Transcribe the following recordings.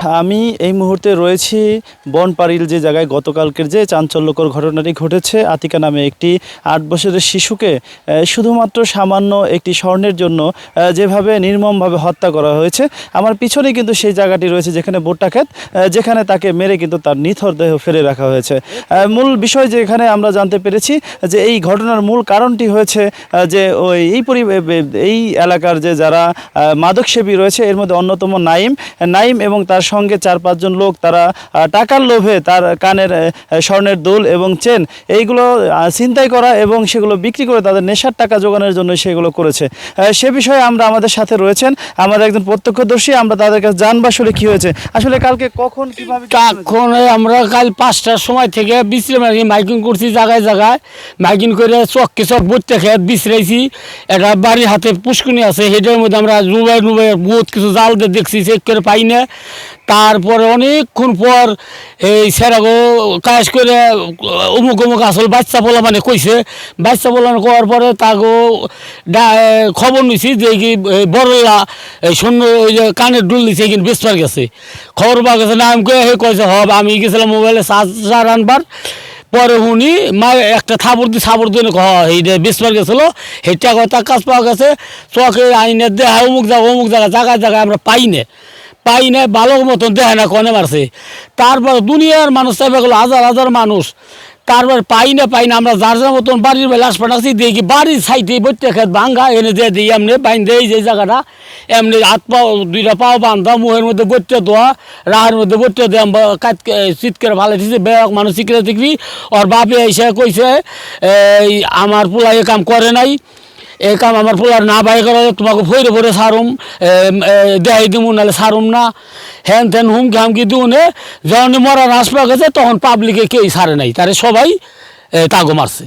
আমি এই মুহূর্তে রয়েছি বনপাড়িল যে জায়গায় গতকালকের যে চাঞ্চল্যকর ঘটনাটি ঘটেছে। আতিকা নামে একটি 8 বছরের শিশুকে শুধুমাত্র সামান্য একটি স্বর্ণের জন্য যেভাবে নির্মমভাবে হত্যা করা হয়েছে। আমার পিছনে কিন্তু সেই জায়গাটি রয়েছে যেখানে ভুট্টা ক্ষেত, যেখানে তাকে মেরে কিন্তু তার নিথর দেহ ফেলে রাখা হয়েছে। মূল বিষয় যে এখানে আমরা জানতে পেরেছি যে এই ঘটনার মূল কারণটি হয়েছে যে এই এলাকার যে যারা মাদকসেবী রয়েছে এর মধ্যে অন্যতম নাইম এবং তার সঙ্গে 4-5 জন লোক তারা টাকার লোভে তার কানের স্বর্ণের দুল এবং চেন এইগুলো ছিনতাই করা এবং সেগুলো বিক্রি করে তাদের নেশার টাকা জোগানোর জন্য সেগুলো করেছে। সে বিষয়ে আমরা আমাদের সাথে রয়েছেন আমাদের একজন প্রত্যক্ষদর্শী। আমরা তাদের কাছে জানবো আসলে কী হয়েছে, আসলে কালকে কখন কীভাবে। তখন আমরা কাল 5টার সময় থেকে বিশ্রাম মাইকিং করছি, জায়গায় জায়গায় মাইকিং করে চককে চক বইতে খেয়ে বিশ্রাইছি। একটা বাড়ির হাতে পুষ্কুনি আছে, সেটার মধ্যে আমরা ডুবাই বহুত কিছু জাল দিয়ে দেখছি, চেক করে পাই না। তারপরে অনেকক্ষণ পর এই সেরাগো কাজ করে অমুক আসল বাচ্চা বলা মানে কইছে, বাচ্চা বলানো করার পরে তাগো খবর নিছি যে কি বড়লা সৈন্য ওই যে কানের ডুল দিছে কিন্তু বেসপার গেছে। খবর পাওয়া গেছে না, আমি কয়েছে হবে। আমি গেছিলাম মোবাইলে চার্জার আনবার, পরে শুনি মা একটা থাবর দিয়ে এইটা বেসপার গেছিলো, সেটা কথা কাজ পাওয়া গেছে। চকে আইনে দেহা অমুক জায়গায় আমরা পাই না ভালো মতন দেয় না কনে মারছে। তারপর দুনিয়ার মানুষ চাইবে গেলো হাজার মানুষ, তারপর পাই না আমরা যার মতন বাড়ির লাশ পাঠাচ্ছি দেখি বাড়ির সাইডে বইতে খেত ভাঙ্গা এনে দিয়ে দিই এমনি বাইন দেয় যে জায়গাটা এমনি হাত পাও 2টা পাও বান্ধা মুহের মধ্যে বইতে দেওয়া রাহার মধ্যে বইতে দেওয়া কাজ চিৎ করে ভালো দিচ্ছে বেগ মানুষ চিকরে চিকরি। ওর বাপে এসে কইছে এই আমার পোলা এ কাম করে নাই, এই কাম আমার পোলার না বাই করা তোমাকে ভরে সারুম দেয় দিব নাহলে সারুম না, হ্যান ত্যান হুমকি হামকি দিউনে। যখন মরার হাস পাওয়া গেছে তখন পাবলিকে কেউ সারে নাই, তারে সবাই তাগো মারছে।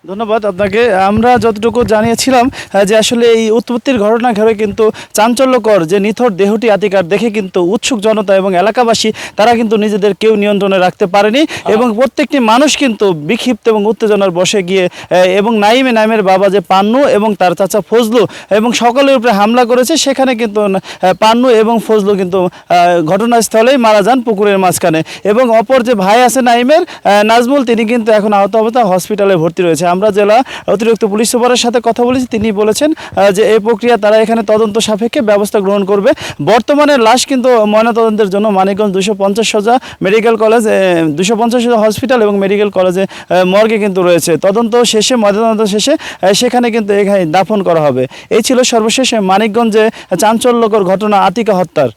ধন্যবাদ আপনাকে। আমরা যতটুকু জানিয়েছিলাম যে আসলে এই উৎপত্তির ঘটনা ঘিরে কিন্তু চাঞ্চল্যকর যে নিথর দেহটি আতিকার দেখে কিন্তু উৎসুক জনতা এবং এলাকাবাসী তারা কিন্তু নিজেদের কেউ নিয়ন্ত্রণে রাখতে পারেনি এবং প্রত্যেকটি মানুষ কিন্তু বিক্ষিপ্ত এবং উত্তেজনার বসে গিয়ে এবং নাইমের বাবা যে পান্নু এবং তার চাচা ফজলু এবং সকলের উপরে হামলা করেছে। সেখানে কিন্তু পান্নু এবং ফজলু কিন্তু ঘটনাস্থলেই মারা যান পুকুরের মাঝখানে এবং অপর যে ভাই আছে নাইমের নাজমুল, তিনি কিন্তু এখন আহত অবস্থায় হসপিটালে ভর্তি রয়েছে। আমরা জেলা অতিরিক্ত পুলিশ সুপারের সাথে কথা বলেছি, তিনি বলেছেন যে এই প্রক্রিয়া তারা এখানে তদন্ত সাপেক্ষে ব্যবস্থা গ্রহণ করবে। বর্তমানে লাশ কিন্তু ময়নাতদন্তের জন্য মানিকগঞ্জ 250 সোজা মেডিকেল কলেজ 250 সোজা হসপিটাল এবং মেডিকেল কলেজে মর্গে কিন্তু রয়েছে। ময়নাতদন্ত শেষে সেখানে কিন্তু এখানে দাফন করা হবে। এই ছিল সর্বশেষ মানিকগঞ্জে চাঞ্চল্যকর ঘটনা আতিকা হত্যার।